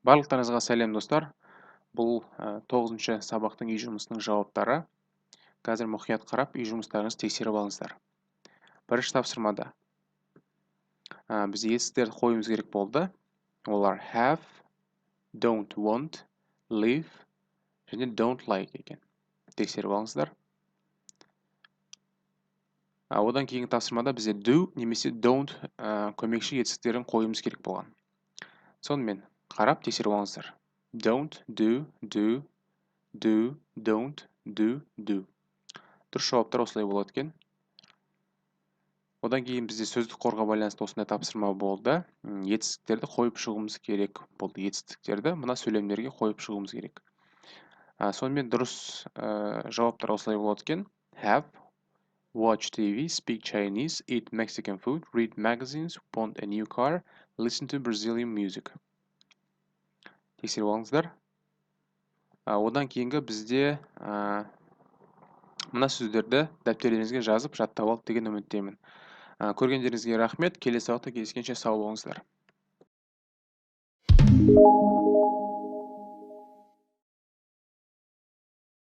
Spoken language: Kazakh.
Барлықтарыңызға сәлем достар. Бұл 9-шы сабақтың үй жұмысының жауаптары. Қазір мұқият қарап, үй жұмыстарыңызды тексеріп алыңыздар. Бірінші тапсырмада біз етістіктерді қоюымыз керек болды. Олар have, don't want, live және don't like екен. Тексеріп алыңыздар. Одан кейінгі тапсырмада бізде do немесе don't көмекші етістіктерін қоюымыз керек болған. Сонымен қарап тексеріп алыңыздар. Don't, do, don't, do. Дұрыс жауаптар осылай болады екен. Одан кейін бізде сөздік қорға байланысты осындай тапсырма болды. Етістіктерді қойып шығуымыз керек болды. Етістіктерді мына сөйлемдерге қойып шығуымыз керек. Сонымен дұрыс жауаптар осылай болады екен. Have, watch TV, speak Chinese, eat Mexican food, read magazines, want a new car, listen to Brazilian music. Тексеріп алыңыздар. Одан кейінгі бізде мына сөздерді дәптеріңізге жазып жаттап алды деген үміттемін. Көргендеріңізге рахмет. Келесі сабақта кездескенше сау болыңыздар.